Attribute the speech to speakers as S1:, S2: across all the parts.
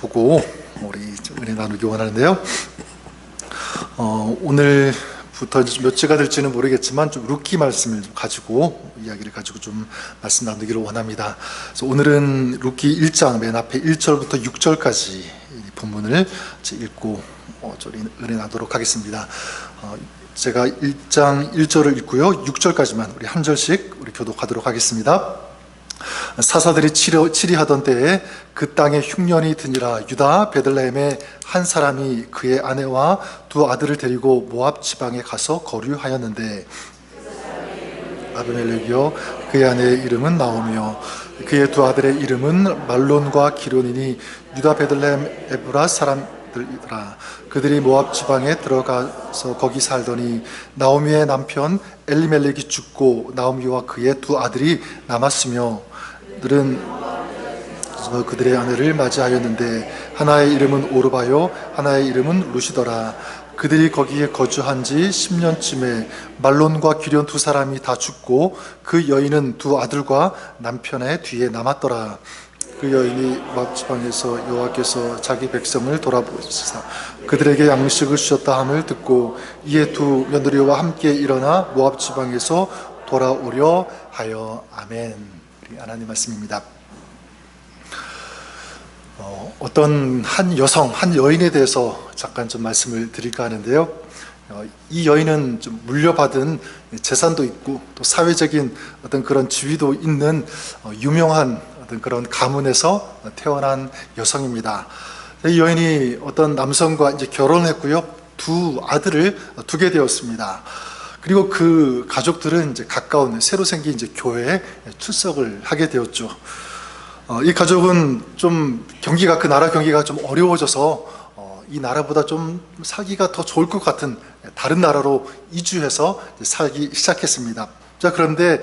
S1: 보고 우리 좀 은혜 나누기 원하는데요. 오늘부터 몇 주가 될지는 모르겠지만 좀 루키 말씀을 가지고 이야기를 가지고 좀 말씀 나누기를 원합니다. 그래서 오늘은 루키 1장 맨 앞에 1절부터 6절까지 본문을 읽고 좀 은혜 나누도록 하겠습니다. 제가 1장 1절을 읽고요, 6절까지만 우리 한 절씩 우리 교독하도록 하겠습니다. 사사들이 치리하던 때에 그 땅에 흉년이 드니라. 유다 베들레헴에 한 사람이 그의 아내와 두 아들을 데리고 모압 지방에 가서 거류하였는데, 아비멜렉이요 그의 아내의 이름은 나오미요 그의 두 아들의 이름은 말론과 기론이니 유다 베들레헴 에브라 사람들이더라. 그들이 모압 지방에 들어가서 거기 살더니 나오미의 남편 엘리멜렉이 죽고 나오미와 그의 두 아들이 남았으며, 들은 그들의 아내를 맞이하였는데 하나의 이름은 오르바요 하나의 이름은 루시더라. 그들이 거기에 거주한 지 10년쯤에 말론과 기련 두 사람이 다 죽고 그 여인은 두 아들과 남편의 뒤에 남았더라. 그 여인이 모압 지방에서 여호와께서 자기 백성을 돌아보시사 그들에게 양식을 주셨다 함을 듣고 이에 두 며느리와 함께 일어나 모압 지방에서 돌아오려 하여. 아멘. 하나님 말씀입니다. 어떤 한 여성, 한 여인에 대해서 잠깐 좀 말씀을 드릴까 하는데요. 이 여인은 좀 물려받은 재산도 있고 또 사회적인 어떤 그런 지위도 있는 유명한 어떤 그런 가문에서 태어난 여성입니다. 이 여인이 어떤 남성과 이제 결혼했고요, 두 아들을 두게 되었습니다. 그리고 그 가족들은 이제 가까운 새로 생긴 이제 교회에 출석을 하게 되었죠. 이 가족은 좀 그 나라 경기가 좀 어려워져서 이 나라보다 좀 살기가 더 좋을 것 같은 다른 나라로 이주해서 살기 시작했습니다. 자, 그런데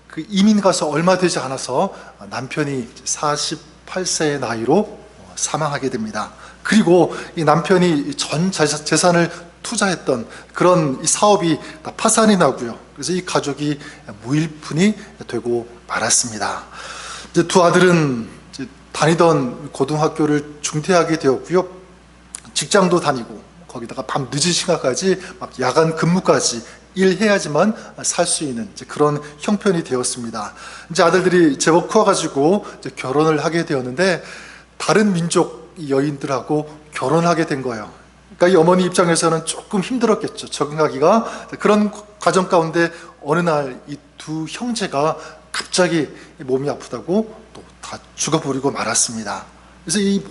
S1: 그 이민 가서 얼마 되지 않아서 남편이 48세의 나이로 사망하게 됩니다. 그리고 이 남편이 전 재산을 투자했던 그런 이 사업이 다 파산이 나고요. 그래서 이 가족이 무일푼이 되고 말았습니다. 이제 두 아들은 이제 다니던 고등학교를 중퇴하게 되었고요. 직장도 다니고 거기다가 밤 늦은 시간까지 막 야간 근무까지 일해야지만 살 수 있는 이제 그런 형편이 되었습니다. 이제 아들들이 제법 커가지고 이제 결혼을 하게 되었는데 다른 민족 여인들하고 결혼하게 된 거예요. 그러니까 이 어머니 입장에서는 조금 힘들었겠죠, 적응하기가. 그런 과정 가운데 어느 날 이 두 형제가 갑자기 몸이 아프다고 또 다 죽어버리고 말았습니다. 그래서 이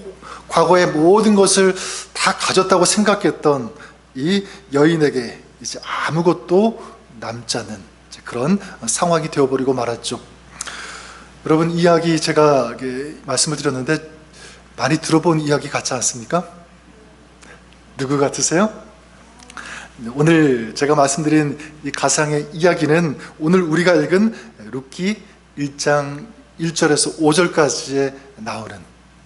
S1: 과거의 모든 것을 다 가졌다고 생각했던 이 여인에게 이제 아무것도 남지 않는 그런 상황이 되어버리고 말았죠. 여러분, 이야기 제가 말씀을 드렸는데 많이 들어본 이야기 같지 않습니까? 누구 같으세요? 오늘 제가 말씀드린 이 가상의 이야기는 오늘 우리가 읽은 루키 1장 1절에서 5절까지에 나오는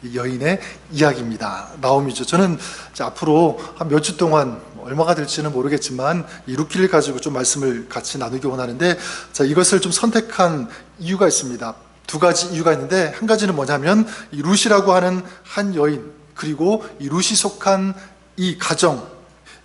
S1: 이 여인의 이야기입니다. 나오미죠. 저는 앞으로 한 몇 주 동안 얼마가 될지는 모르겠지만 이 루키를 가지고 좀 말씀을 같이 나누기 원하는데, 자, 이것을 좀 선택한 이유가 있습니다. 두 가지 이유가 있는데, 한 가지는 뭐냐면 이 루시라고 하는 한 여인, 그리고 이 루시 속한 이 가정,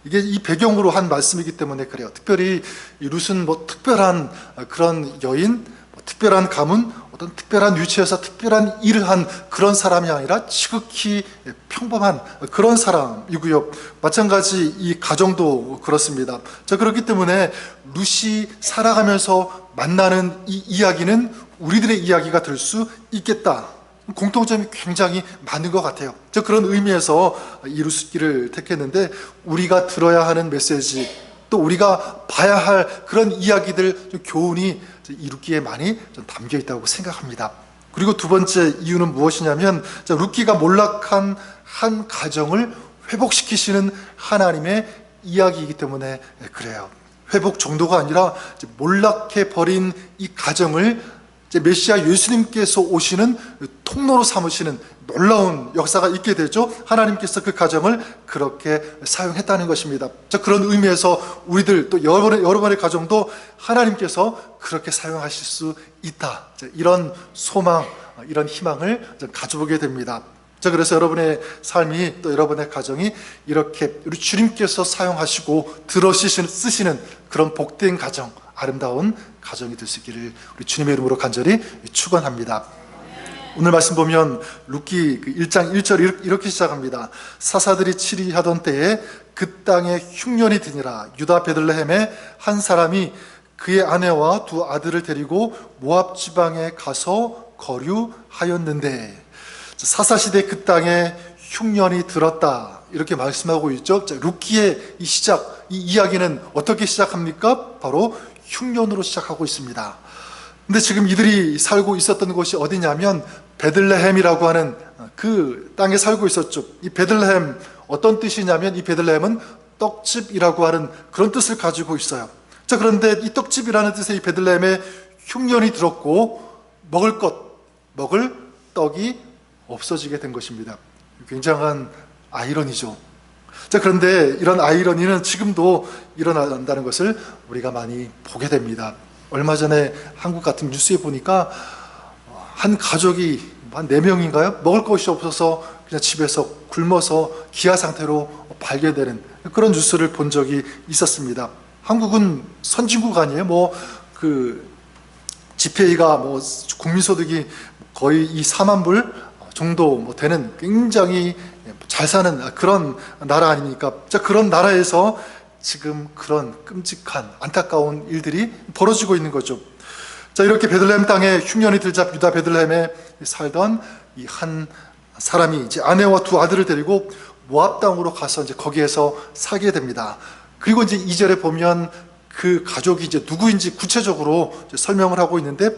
S1: 이게 이 배경으로 한 말씀이기 때문에 그래요. 특별히 이 룻은 뭐 특별한 그런 여인, 특별한 가문, 어떤 특별한 위치에서 특별한 일을 한 그런 사람이 아니라 지극히 평범한 그런 사람이고요. 마찬가지 이 가정도 그렇습니다. 자, 그렇기 때문에 룻이 살아가면서 만나는 이 이야기는 우리들의 이야기가 될 수 있겠다. 공통점이 굉장히 많은 것 같아요. 저 그런 의미에서 이 루스기를 택했는데, 우리가 들어야 하는 메시지, 또 우리가 봐야 할 그런 이야기들, 교훈이 이 루키에 많이 담겨 있다고 생각합니다. 그리고 두 번째 이유는 무엇이냐면, 루키가 몰락한 한 가정을 회복시키시는 하나님의 이야기이기 때문에 그래요. 회복 정도가 아니라 몰락해버린 이 가정을 메시아 예수님께서 오시는 통로로 삼으시는 놀라운 역사가 있게 되죠. 하나님께서 그 가정을 그렇게 사용했다는 것입니다. 자, 그런 의미에서 우리들 또 여러분의 가정도 하나님께서 그렇게 사용하실 수 있다. 이런 소망, 이런 희망을 가져보게 됩니다. 자, 그래서 여러분의 삶이 또 여러분의 가정이 이렇게 우리 주님께서 사용하시고 쓰시는 그런 복된 가정, 아름다운 가정이 될 수 있기를 우리 주님의 이름으로 간절히 축원합니다. 오늘 말씀 보면 룻기 1장 1절 이렇게 시작합니다. 사사들이 치리하던 때에 그 땅에 흉년이 드니라. 유다 베들레헴에 한 사람이 그의 아내와 두 아들을 데리고 모압 지방에 가서 거류하였는데, 사사시대 그 땅에 흉년이 들었다 이렇게 말씀하고 있죠. 룻기의 이 시작, 이 이야기는 어떻게 시작합니까? 바로 흉년으로 시작하고 있습니다. 근데 지금 이들이 살고 있었던 곳이 어디냐면 베들레헴이라고 하는 그 땅에 살고 있었죠. 이 베들레헴 어떤 뜻이냐면, 이 베들레헴은 떡집이라고 하는 그런 뜻을 가지고 있어요. 자, 그런데 이 떡집이라는 뜻의 이 베들레헴에 흉년이 들었고 먹을 떡이 없어지게 된 것입니다. 굉장한 아이러니죠. 자, 그런데 이런 아이러니는 지금도 일어난다는 것을 우리가 많이 보게 됩니다. 얼마 전에 한국 같은 뉴스에 보니까 한 가족이 한 4명인가요? 먹을 것이 없어서 그냥 집에서 굶어서 기아 상태로 발견되는 그런 뉴스를 본 적이 있었습니다. 한국은 선진국 아니에요? GPA가 국민소득이 거의 이 4만 불 정도 되는 굉장히 잘 사는 그런 나라 아닙니까? 자, 그런 나라에서 지금 그런 끔찍한 안타까운 일들이 벌어지고 있는 거죠. 자, 이렇게 베들레헴 땅에 흉년이 들자 유다 베들레헴에 살던 이 한 사람이 이제 아내와 두 아들을 데리고 모압 땅으로 가서 이제 거기에서 살게 됩니다. 그리고 이제 2절에 보면 그 가족이 이제 누구인지 구체적으로 이제 설명을 하고 있는데,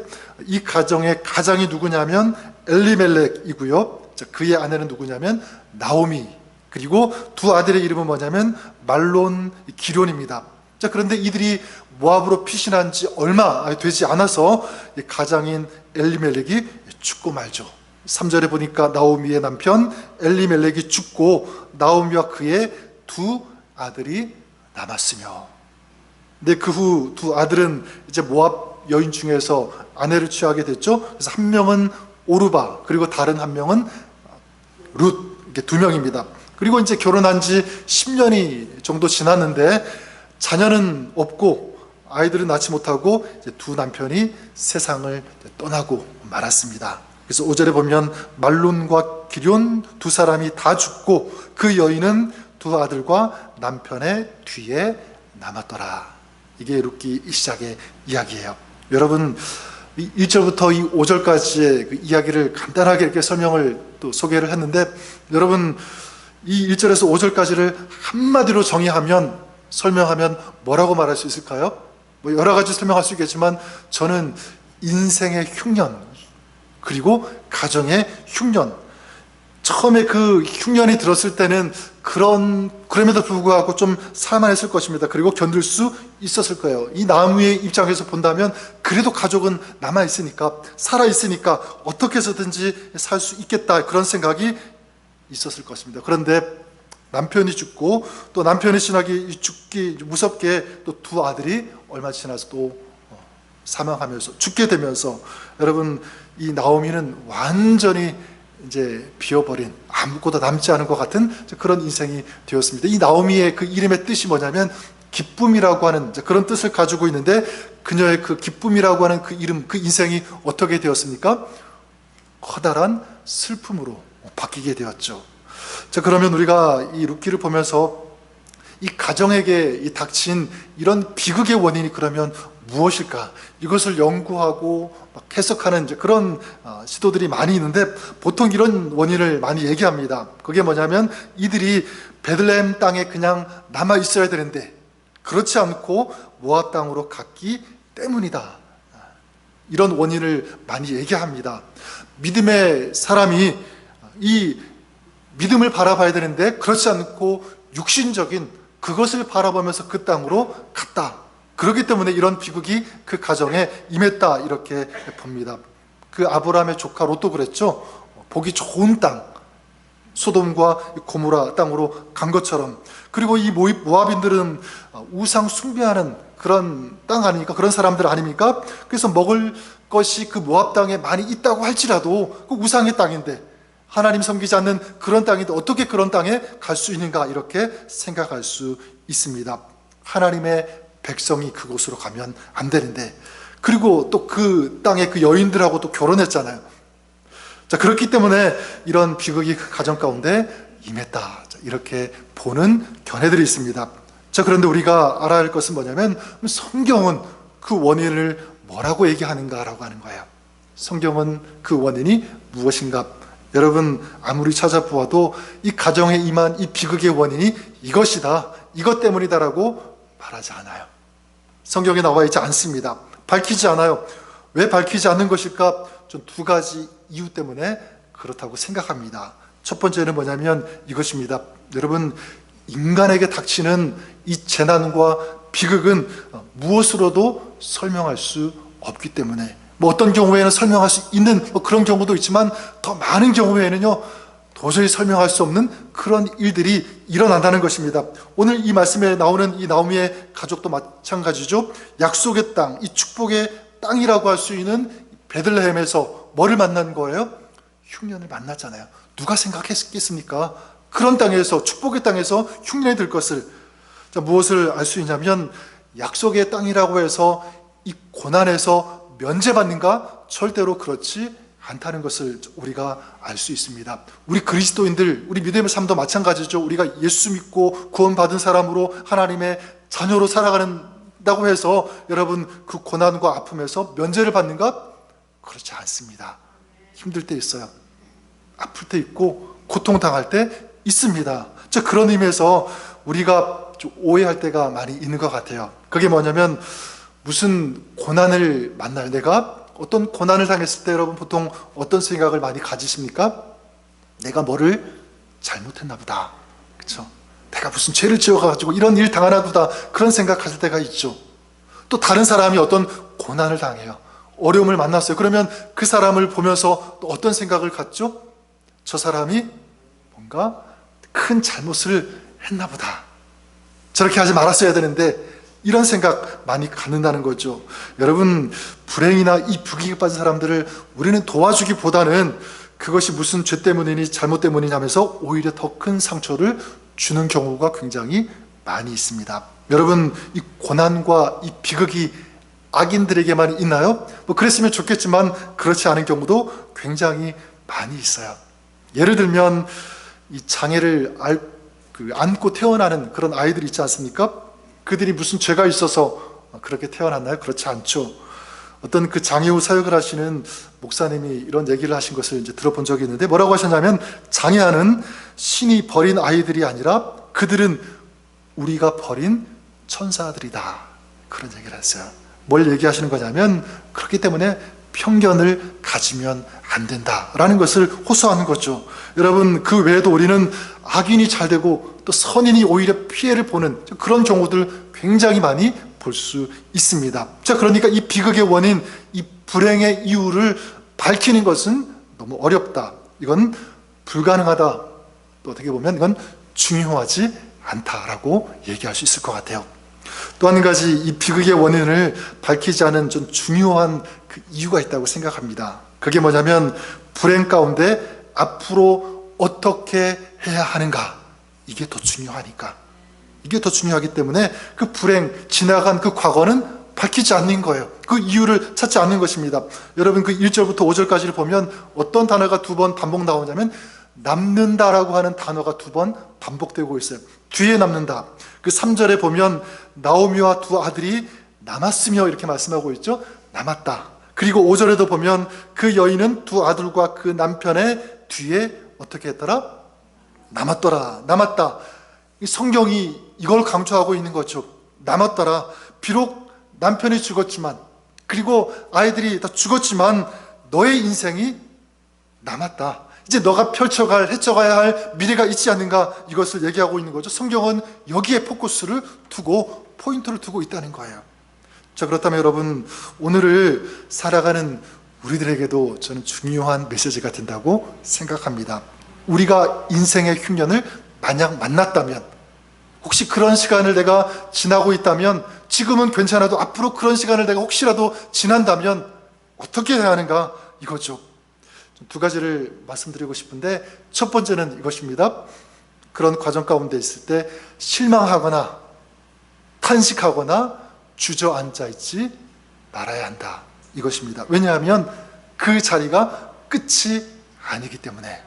S1: 이 가정의 가장이 누구냐면 엘리멜렉이고요. 자, 그의 아내는 누구냐면 나오미, 그리고 두 아들의 이름은 뭐냐면 말론, 기럐입니다. 자, 그런데 이들이 모압으로 피신한 지 얼마 되지 않아서 가장인 엘리멜렉이 죽고 말죠. 3절에 보니까 나오미의 남편 엘리멜렉이 죽고 나오미와 그의 두 아들이 남았으며, 근데 그 후 두 아들은 이제 모압 여인 중에서 아내를 취하게 됐죠. 그래서 한 명은 오르바, 그리고 다른 한 명은 룻, 이렇게 2명입니다. 그리고 이제 결혼한 지 10년이 정도 지났는데 자녀는 없고 아이들은 낳지 못하고 이제 두 남편이 세상을 떠나고 말았습니다. 그래서 5절에 보면 말론과 기럐 두 사람이 다 죽고 그 여인은 두 아들과 남편의 뒤에 남았더라. 이게 룻기 시작의 이야기예요. 여러분, 1절부터 이 5절까지의 그 이야기를 간단하게 이렇게 설명을 또 소개를 했는데, 여러분 이 1절에서 5절까지를 한마디로 설명하면 뭐라고 말할 수 있을까요? 여러 가지 설명할 수 있겠지만 저는 인생의 흉년, 그리고 가정의 흉년, 처음에 그 흉년이 들었을 때는 그럼에도 불구하고 좀 살만했을 것입니다. 그리고 견딜 수 있었을 거예요. 이 나무의 입장에서 본다면 그래도 가족은 남아있으니까, 살아있으니까 어떻게 해서든지 살 수 있겠다, 그런 생각이 있었을 것입니다. 그런데 남편이 죽고 또 남편이 죽기 무섭게 또 두 아들이 얼마 지나서 또 사망하면서 죽게 되면서, 여러분 이 나오미는 완전히 이제 비어버린, 아무것도 남지 않은 것 같은 그런 인생이 되었습니다. 이 나오미의 그 이름의 뜻이 뭐냐면 기쁨이라고 하는 그런 뜻을 가지고 있는데, 그녀의 그 기쁨이라고 하는 그 이름, 그 인생이 어떻게 되었습니까? 커다란 슬픔으로 바뀌게 되었죠. 자, 그러면 우리가 이 룻기를 보면서 이 가정에게 닥친 이런 비극의 원인이 그러면 무엇일까? 이것을 연구하고 막 해석하는 이제 그런 시도들이 많이 있는데, 보통 이런 원인을 많이 얘기합니다. 그게 뭐냐면 이들이 베들레헴 땅에 그냥 남아 있어야 되는데 그렇지 않고 모압 땅으로 갔기 때문이다. 이런 원인을 많이 얘기합니다. 믿음의 사람이 이 믿음을 바라봐야 되는데 그렇지 않고 육신적인 그것을 바라보면서 그 땅으로 갔다. 그렇기 때문에 이런 비극이 그 가정에 임했다, 이렇게 봅니다. 그 아브라함의 조카 롯도 그랬죠. 보기 좋은 땅, 소돔과 고모라 땅으로 간 것처럼. 그리고 이 모압인들은 우상 숭배하는 그런 땅 아닙니까? 그런 사람들 아닙니까? 그래서 먹을 것이 그 모압 땅에 많이 있다고 할지라도 그 우상의 땅인데 하나님 섬기지 않는 그런 땅인데 어떻게 그런 땅에 갈 수 있는가, 이렇게 생각할 수 있습니다. 하나님의 백성이 그곳으로 가면 안 되는데, 그리고 또 그 땅의 그 여인들하고 또 결혼했잖아요. 자, 그렇기 때문에 이런 비극이 그 가정 가운데 임했다, 이렇게 보는 견해들이 있습니다. 자, 그런데 우리가 알아야 할 것은 뭐냐면, 성경은 그 원인을 뭐라고 얘기하는가라고 하는 거예요. 성경은 그 원인이 무엇인가? 여러분, 아무리 찾아보아도 이 가정에 임한 이 비극의 원인이 이것이다, 이것 때문이다라고 말하지 않아요. 성경에 나와 있지 않습니다. 밝히지 않아요. 왜 밝히지 않는 것일까? 전 두 가지 이유 때문에 그렇다고 생각합니다. 첫 번째는 뭐냐면 이것입니다. 여러분, 인간에게 닥치는 이 재난과 비극은 무엇으로도 설명할 수 없기 때문에, 어떤 경우에는 설명할 수 있는 그런 경우도 있지만, 더 많은 경우에는요, 도저히 설명할 수 없는 그런 일들이 일어난다는 것입니다. 오늘 이 말씀에 나오는 이 나오미의 가족도 마찬가지죠. 약속의 땅, 이 축복의 땅이라고 할 수 있는 베들레헴에서 뭐를 만난 거예요? 흉년을 만났잖아요. 누가 생각했겠습니까? 그런 땅에서, 축복의 땅에서 흉년이 들 것을. 자, 무엇을 알 수 있냐면, 약속의 땅이라고 해서 이 고난에서 면제받는가? 절대로 그렇지 않다는 것을 우리가 알 수 있습니다. 우리 그리스도인들, 우리 믿음의 삶도 마찬가지죠. 우리가 예수 믿고 구원받은 사람으로 하나님의 자녀로 살아간다고 해서 여러분, 그 고난과 아픔에서 면제를 받는가? 그렇지 않습니다. 힘들 때 있어요. 아플 때 있고 고통당할 때 있습니다. 자, 그런 의미에서 우리가 좀 오해할 때가 많이 있는 것 같아요. 그게 뭐냐면, 무슨 고난을 만날, 내가 어떤 고난을 당했을 때 여러분 보통 어떤 생각을 많이 가지십니까? 내가 뭐를 잘못했나 보다, 그렇죠? 내가 무슨 죄를 지어가지고 이런 일 당하나 보다, 그런 생각하실 때가 있죠. 또 다른 사람이 어떤 고난을 당해요. 어려움을 만났어요. 그러면 그 사람을 보면서 또 어떤 생각을 갖죠? 저 사람이 뭔가 큰 잘못을 했나 보다, 저렇게 하지 말았어야 되는데, 이런 생각 많이 갖는다는 거죠. 여러분, 불행이나 이 부귀에 빠진 사람들을 우리는 도와주기보다는 그것이 무슨 죄 때문이니 잘못 때문이냐면서 오히려 더 큰 상처를 주는 경우가 굉장히 많이 있습니다. 여러분, 이 고난과 이 비극이 악인들에게만 있나요? 그랬으면 좋겠지만 그렇지 않은 경우도 굉장히 많이 있어요. 예를 들면 이 장애를 안고 태어나는 그런 아이들이 있지 않습니까? 그들이 무슨 죄가 있어서 그렇게 태어났나요? 그렇지 않죠. 어떤 그 장애 후 사역을 하시는 목사님이 이런 얘기를 하신 것을 이제 들어본 적이 있는데, 뭐라고 하셨냐면, 장애아는 신이 버린 아이들이 아니라 그들은 우리가 버린 천사들이다, 그런 얘기를 했어요. 뭘 얘기하시는 거냐면, 그렇기 때문에 편견을 가지면 안 된다라는 것을 호소하는 거죠. 여러분, 그 외에도 우리는 악인이 잘 되고 또 선인이 오히려 피해를 보는 그런 경우들 굉장히 많이 볼 수 있습니다. 자, 그러니까 이 비극의 원인, 이 불행의 이유를 밝히는 것은 너무 어렵다, 이건 불가능하다, 또 어떻게 보면 이건 중요하지 않다라고 얘기할 수 있을 것 같아요. 또 한 가지, 이 비극의 원인을 밝히지 않은 좀 중요한 그 이유가 있다고 생각합니다. 그게 뭐냐면, 불행 가운데 앞으로 어떻게 해야 하는가, 이게 더 중요하니까. 이게 더 중요하기 때문에 그 불행, 지나간 그 과거는 밝히지 않는 거예요. 그 이유를 찾지 않는 것입니다. 여러분, 그 1절부터 5절까지를 보면 어떤 단어가 두 번 반복 나오냐면, 남는다라고 하는 단어가 두 번 반복되고 있어요. 뒤에 남는다. 그 3절에 보면 나오미와 두 아들이 남았으며 이렇게 말씀하고 있죠. 남았다. 그리고 5절에도 보면 그 여인은 두 아들과 그 남편의 뒤에 어떻게 했더라? 남았더라. 남았다. 이 성경이 이걸 강조하고 있는 거죠. 남았더라. 비록 남편이 죽었지만, 그리고 아이들이 다 죽었지만 너의 인생이 남았다. 이제 너가 헤쳐가야 할 미래가 있지 않는가, 이것을 얘기하고 있는 거죠. 성경은 여기에 포커스를 두고, 포인트를 두고 있다는 거예요. 자, 그렇다면 여러분, 오늘을 살아가는 우리들에게도 저는 중요한 메시지가 된다고 생각합니다. 우리가 인생의 흉년을 만약 만났다면, 혹시 그런 시간을 내가 지나고 있다면, 지금은 괜찮아도 앞으로 그런 시간을 내가 혹시라도 지난다면 어떻게 해야 하는가, 이거죠. 두 가지를 말씀드리고 싶은데, 첫 번째는 이것입니다. 그런 과정 가운데 있을 때 실망하거나 탄식하거나 주저앉아 있지 말아야 한다, 이것입니다. 왜냐하면 그 자리가 끝이 아니기 때문에.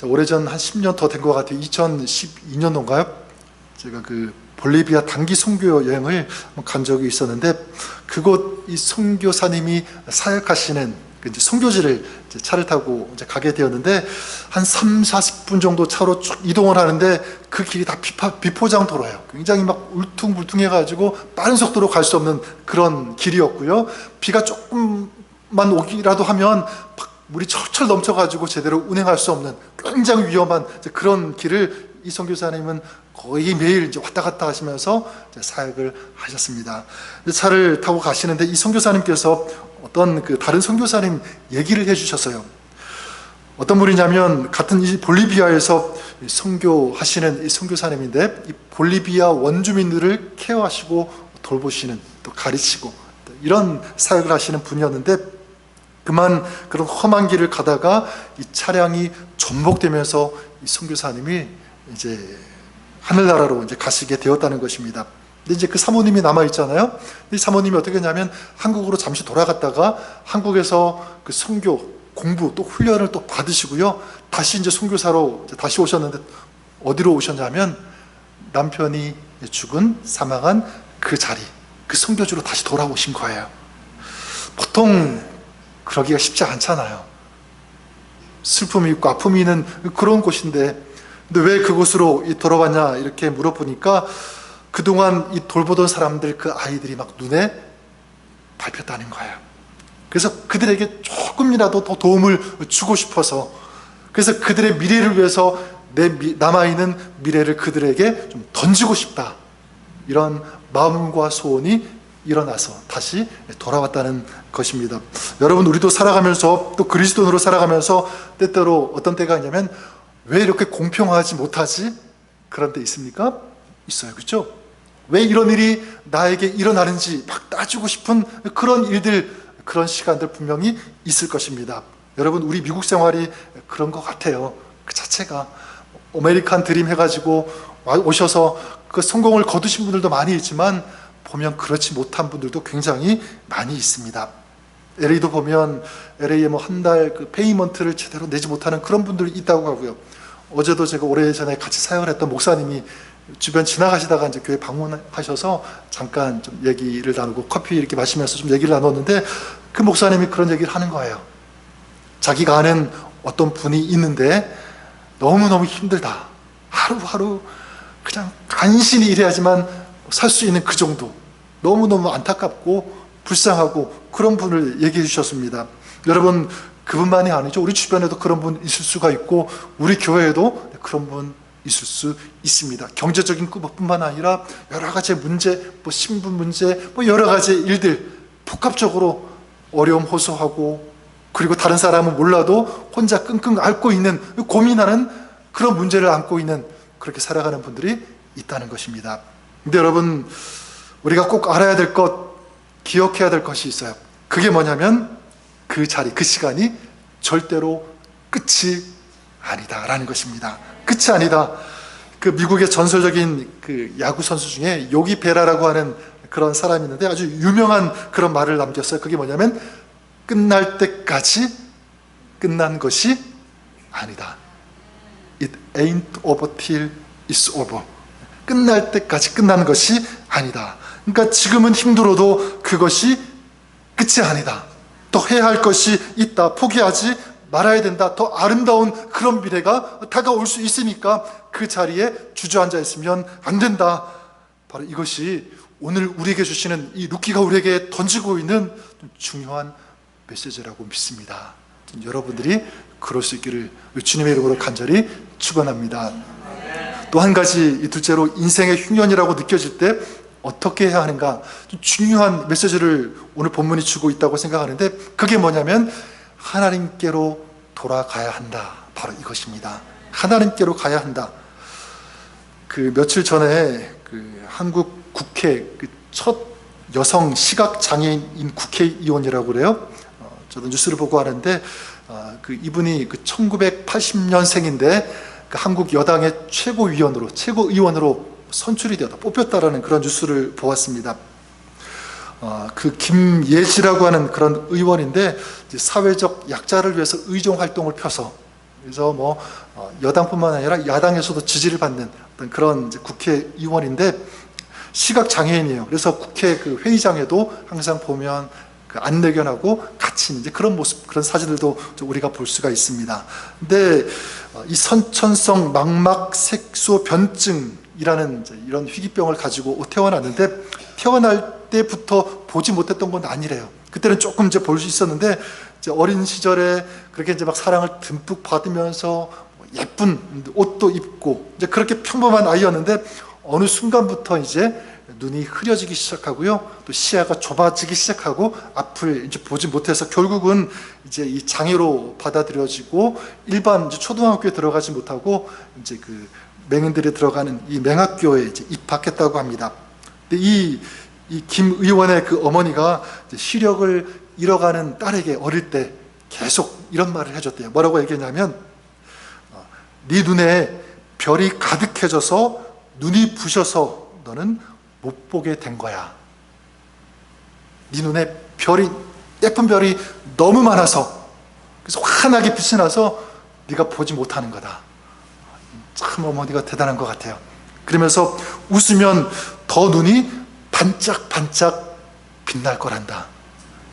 S1: 오래전 한 10년 더 된 것 같아요. 2012년도인가요? 제가 그 볼리비아 단기 선교 여행을 간 적이 있었는데, 그곳 이 선교사님이 사역하시는 이제 선교지를 이제 차를 타고 이제 가게 되었는데, 한 30-40분 정도 차로 쭉 이동을 하는데 그 길이 다 비포장 도로예요. 굉장히 막 울퉁불퉁해가지고 빠른 속도로 갈 수 없는 그런 길이었고요. 비가 조금만 오기라도 하면 막 물이 철철 넘쳐가지고 제대로 운행할 수 없는 굉장히 위험한 그런 길을 이 선교사님은 거의 매일 이제 왔다 갔다 하시면서 이제 사역을 하셨습니다. 차를 타고 가시는데 이 선교사님께서 어떤 그 다른 선교사님 얘기를 해주셨어요. 어떤 분이냐면, 같은 이 볼리비아에서 선교하시는 이 선교사님인데, 이 볼리비아 원주민들을 케어하시고 돌보시는, 또 가르치고 이런 사역을 하시는 분이었는데, 그만 그런 험한 길을 가다가 이 차량이 전복되면서 이 선교사님이 이제 하늘나라로 이제 가시게 되었다는 것입니다. 근데 이제 그 사모님이 남아 있잖아요. 이 사모님이 어떻게 했냐면, 한국으로 잠시 돌아갔다가 한국에서 그 선교 공부 또 훈련을 또 받으시고요, 다시 이제 선교사로 이제 다시 오셨는데, 어디로 오셨냐면 남편이 죽은, 사망한 그 자리, 그 선교지로 다시 돌아오신 거예요. 보통 그러기가 쉽지 않잖아요. 슬픔이 있고 아픔이 있는 그런 곳인데, 근데 왜 그곳으로 돌아왔냐 이렇게 물어보니까, 그동안 이 돌보던 사람들, 그 아이들이 막 눈에 밟혔다는 거예요. 그래서 그들에게 조금이라도 더 도움을 주고 싶어서, 그래서 그들의 미래를 위해서 남아있는 미래를 그들에게 좀 던지고 싶다, 이런 마음과 소원이 일어나서 다시 돌아왔다는 것입니다. 여러분, 우리도 살아가면서, 또 그리스도인으로 살아가면서 때때로 어떤 때가 있냐면, 왜 이렇게 공평하지 못하지? 그런 때 있습니까? 있어요. 그렇죠? 왜 이런 일이 나에게 일어나는지 막 따지고 싶은 그런 일들, 그런 시간들 분명히 있을 것입니다. 여러분, 우리 미국 생활이 그런 것 같아요. 그 자체가 아메리칸 드림 해가지고 오셔서 그 성공을 거두신 분들도 많이 있지만, 보면 그렇지 못한 분들도 굉장히 많이 있습니다. LA도 보면 LA에 뭐 한 달 그 페이먼트를 제대로 내지 못하는 그런 분들이 있다고 하고요. 어제도 제가 오래전에 같이 사역을 했던 목사님이 주변 지나가시다가 이제 교회 방문하셔서 잠깐 좀 얘기를 나누고 커피 이렇게 마시면서 좀 얘기를 나눴는데, 그 목사님이 그런 얘기를 하는 거예요. 자기가 아는 어떤 분이 있는데 너무너무 힘들다, 하루하루 그냥 간신히 일해야지만 살 수 있는 그 정도, 너무너무 안타깝고 불쌍하고 그런 분을 얘기해 주셨습니다. 여러분, 그분만이 아니죠. 우리 주변에도 그런 분 있을 수가 있고, 우리 교회에도 그런 분 있을 수 있습니다. 경제적인 것뿐만 아니라 여러 가지 문제, 뭐 신분 문제, 뭐 여러 가지 일들, 복합적으로 어려움 호소하고, 그리고 다른 사람은 몰라도 혼자 끙끙 앓고 있는, 고민하는 그런 문제를 안고 있는, 그렇게 살아가는 분들이 있다는 것입니다. 근데 여러분, 우리가 꼭 알아야 될 것, 기억해야 될 것이 있어요. 그게 뭐냐면, 그 자리, 그 시간이 절대로 끝이 아니다라는 것입니다. 끝이 아니다. 그 미국의 전설적인 그 야구 선수 중에 요기 베라라고 하는 그런 사람이 있는데, 아주 유명한 그런 말을 남겼어요. 그게 뭐냐면, 끝날 때까지 끝난 것이 아니다. It ain't over till it's over. 끝날 때까지 끝난 것이 아니다. 그러니까 지금은 힘들어도 그것이 끝이 아니다. 더 해야 할 것이 있다. 포기하지 말아야 된다. 더 아름다운 그런 미래가 다가올 수 있으니까 그 자리에 주저앉아 있으면 안 된다. 바로 이것이 오늘 우리에게 주시는, 이 루키가 우리에게 던지고 있는 중요한 메시지라고 믿습니다. 여러분들이 그럴 수 있기를 주님의 이름으로 간절히 축원합니다. 또 한 가지, 둘째로 인생의 흉년이라고 느껴질 때 어떻게 해야 하는가, 좀 중요한 메시지를 오늘 본문이 주고 있다고 생각하는데, 그게 뭐냐면 하나님께로 돌아가야 한다. 바로 이것입니다. 하나님께로 가야 한다. 그 며칠 전에 그 한국 국회 그 첫 여성 시각장애인 국회의원이라고 그래요. 저도 뉴스를 보고 하는데 이분이 1980년생인데 한국 여당의 최고의원으로 선출이 되었다, 뽑혔다라는 그런 뉴스를 보았습니다. 김예지라고 하는 그런 의원인데 사회적 약자를 위해서 의정 활동을 펴서, 그래서 여당뿐만 아니라 야당에서도 지지를 받는 어떤 그런 국회의원인데 시각 장애인이에요. 그래서 국회 회의장에도 항상 보면 안내견하고 같이 이제 그런 모습, 그런 사진들도 우리가 볼 수가 있습니다. 근데 이 선천성 망막 색소 변증이라는 이런 희귀병을 가지고 태어났는데, 태어날 때부터 보지 못했던 건 아니래요. 그때는 조금 이제 볼 수 있었는데, 이제 어린 시절에 그렇게 이제 막 사랑을 듬뿍 받으면서 예쁜 옷도 입고 이제 그렇게 평범한 아이였는데, 어느 순간부터 이제 눈이 흐려지기 시작하고요, 또 시야가 좁아지기 시작하고 앞을 이제 보지 못해서 결국은 이제 이 장애로 받아들여지고 일반 이제 초등학교에 들어가지 못하고 이제 맹인들이 들어가는 이 맹학교에 이제 입학했다고 합니다. 근데 이 김 의원의 어머니가 이제 시력을 잃어가는 딸에게 어릴 때 계속 이런 말을 해줬대요. 뭐라고 얘기했냐면, 네 눈에 별이 가득해져서 눈이 부셔서 너는 못 보게 된 거야. 네 눈에 예쁜 별이 너무 많아서, 그래서 환하게 빛이 나서 네가 보지 못하는 거다. 참 어머니가 대단한 것 같아요. 그러면서 웃으면 더 눈이 반짝반짝 빛날 거란다.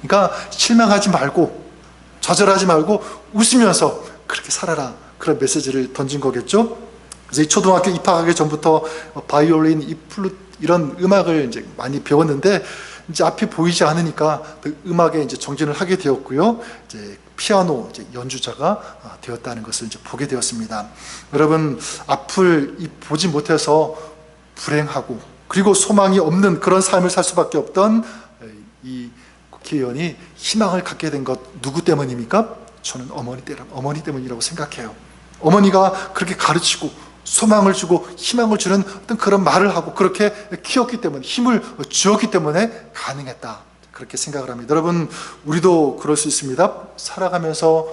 S1: 그러니까 실망하지 말고 좌절하지 말고 웃으면서 그렇게 살아라, 그런 메시지를 던진 거겠죠. 그래서 초등학교 입학하기 전부터 바이올린, 플룻 이런 음악을 이제 많이 배웠는데, 이제 앞이 보이지 않으니까 음악에 이제 정진을 하게 되었고요. 이제 피아노 이제 연주자가 되었다는 것을 이제 보게 되었습니다. 여러분, 앞을 보지 못해서 불행하고 그리고 소망이 없는 그런 삶을 살 수밖에 없던 이 국회의원이 희망을 갖게 된 것 누구 때문입니까? 저는 어머니 때문이라고 생각해요. 어머니가 그렇게 가르치고 소망을 주고 희망을 주는 어떤 그런 말을 하고 그렇게 키웠기 때문에, 힘을 주었기 때문에 가능했다, 그렇게 생각을 합니다. 여러분, 우리도 그럴 수 있습니다. 살아가면서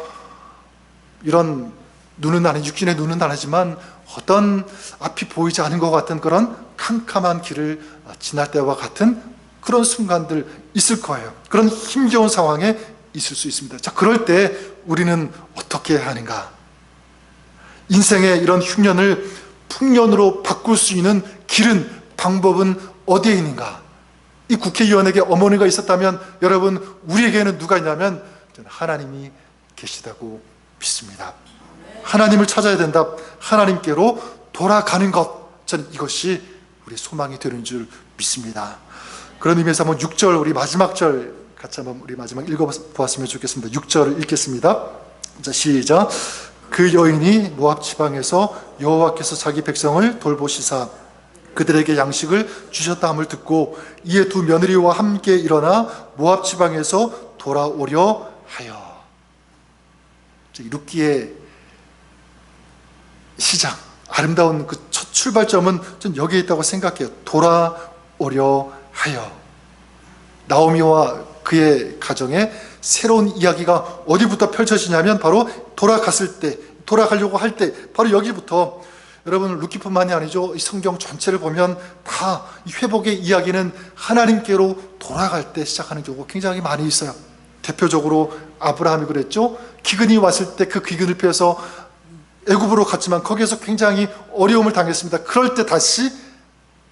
S1: 이런 육신의 눈은 다르지만 어떤 앞이 보이지 않은 것 같은 그런 캄캄한 길을 지날 때와 같은 그런 순간들 있을 거예요. 그런 힘겨운 상황에 있을 수 있습니다. 자, 그럴 때 우리는 어떻게 해야 하는가? 인생의 이런 흉년을 풍년으로 바꿀 수 있는 길은, 방법은 어디에 있는가? 이 국회의원에게 어머니가 있었다면 여러분, 우리에게는 누가 있냐면 저는 하나님이 계시다고 믿습니다. 하나님을 찾아야 된다. 하나님께로 돌아가는 것, 저는 이것이 우리 소망이 되는 줄 믿습니다. 그런 의미에서 한번 6절, 우리 마지막 절 같이 한번 우리 마지막 읽어보았으면 좋겠습니다. 6절을 읽겠습니다. 자, 시작. 그 여인이 모압 지방에서 여호와께서 자기 백성을 돌보시사 그들에게 양식을 주셨다 함을 듣고 이에 두 며느리와 함께 일어나 모압 지방에서 돌아오려 하여. 룻기의 시작, 아름다운 첫 출발점은 전 여기에 있다고 생각해요. 돌아오려 하여. 나오미와 그의 가정에 새로운 이야기가 어디부터 펼쳐지냐면 바로 돌아가려고 할 때 바로 여기부터. 여러분, 룻기뿐만이 아니죠. 이 성경 전체를 보면 다 이 회복의 이야기는 하나님께로 돌아갈 때 시작하는 경우가 굉장히 많이 있어요. 대표적으로 아브라함이 그랬죠. 기근이 왔을 때 그 기근을 피해서 애굽으로 갔지만 거기에서 굉장히 어려움을 당했습니다. 그럴 때 다시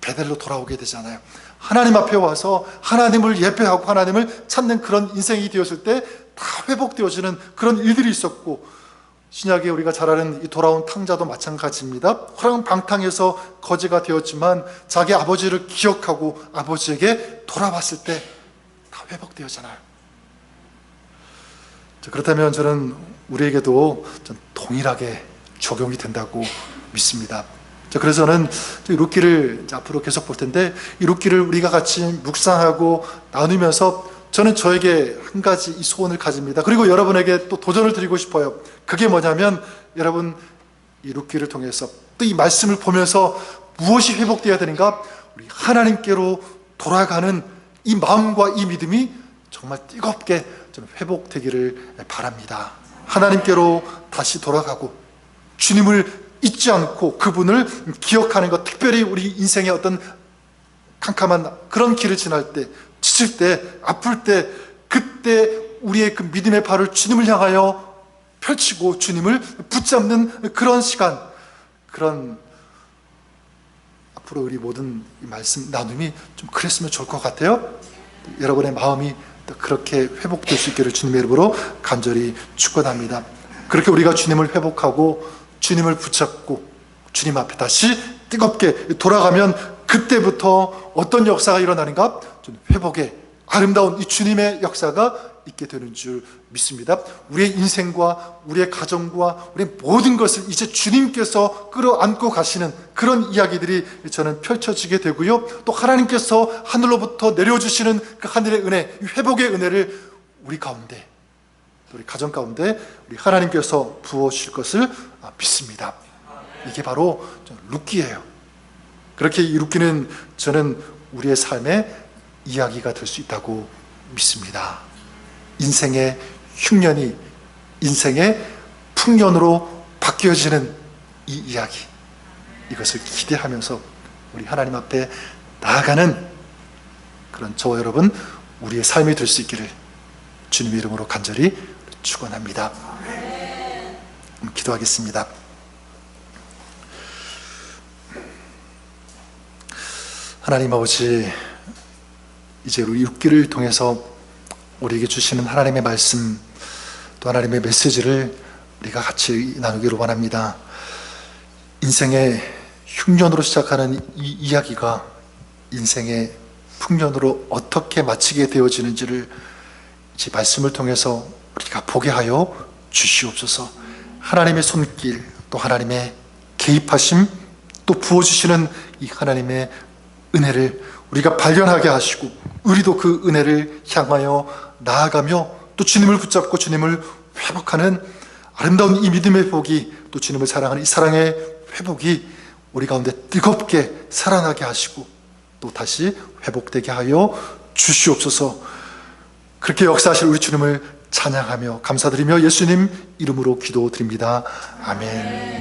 S1: 베델로 돌아오게 되잖아요. 하나님 앞에 와서 하나님을 예배하고 하나님을 찾는 그런 인생이 되었을 때 다 회복되어지는 그런 일들이 있었고, 신약에 우리가 잘 아는 이 돌아온 탕자도 마찬가지입니다. 호랑방탕에서 거지가 되었지만 자기 아버지를 기억하고 아버지에게 돌아왔을 때 다 회복되었잖아요. 그렇다면 저는 우리에게도 동일하게 적용이 된다고 믿습니다. 그래서 저는 룻기를 앞으로 계속 볼 텐데, 이 룻기를 우리가 같이 묵상하고 나누면서 저는 저에게 한 가지 이 소원을 가집니다. 그리고 여러분에게 또 도전을 드리고 싶어요. 그게 뭐냐면, 여러분, 이 룻기를 통해서 또 이 말씀을 보면서 무엇이 회복되어야 되는가? 우리 하나님께로 돌아가는 이 마음과 이 믿음이 정말 뜨겁게 좀 회복되기를 바랍니다. 하나님께로 다시 돌아가고 주님을 잊지 않고 그분을 기억하는 것, 특별히 우리 인생의 어떤 캄캄한 그런 길을 지날 때, 지칠 때, 아플 때, 그때 우리의 그 믿음의 발을 주님을 향하여 펼치고 주님을 붙잡는 그런 시간, 그런 앞으로 우리 모든 말씀 나눔이 좀 그랬으면 좋을 것 같아요. 여러분의 마음이 그렇게 회복될 수 있기를 주님의 이름으로 간절히 축원합니다. 그렇게 우리가 주님을 회복하고 주님을 붙잡고 주님 앞에 다시 뜨겁게 돌아가면 그때부터 어떤 역사가 일어나는가? 좀 회복의 아름다운 이 주님의 역사가 있게 되는 줄 믿습니다. 우리의 인생과 우리의 가정과 우리의 모든 것을 이제 주님께서 끌어안고 가시는 그런 이야기들이 저는 펼쳐지게 되고요. 또 하나님께서 하늘로부터 내려주시는 그 하늘의 은혜, 이 회복의 은혜를 우리 가운데, 우리 가정 가운데 우리 하나님께서 부어주실 것을 믿습니다. 이게 바로 룻기예요. 그렇게 이 룻기는 저는 우리의 삶의 이야기가 될 수 있다고 믿습니다. 인생의 흉년이 인생의 풍년으로 바뀌어지는 이 이야기, 이것을 기대하면서 우리 하나님 앞에 나아가는 그런 저와 여러분 우리의 삶이 될 수 있기를 주님의 이름으로 간절히 축원합니다. 기도하겠습니다. 하나님 아버지, 이제 우리 룻기를 통해서 우리에게 주시는 하나님의 말씀, 또 하나님의 메시지를 우리가 같이 나누기를 원합니다. 인생의 흉년으로 시작하는 이 이야기가 인생의 풍년으로 어떻게 마치게 되어지는지를 이 말씀을 통해서 우리가 보게 하여 주시옵소서. 하나님의 손길, 또 하나님의 개입하심, 또 부어주시는 이 하나님의 은혜를 우리가 발견하게 하시고 우리도 그 은혜를 향하여 나아가며 또 주님을 붙잡고 주님을 회복하는 아름다운 이 믿음의 회복이, 또 주님을 사랑하는 이 사랑의 회복이 우리 가운데 뜨겁게 살아나게 하시고 또 다시 회복되게 하여 주시옵소서. 그렇게 역사하실 우리 주님을 찬양하며 감사드리며 예수님 이름으로 기도드립니다. 아멘.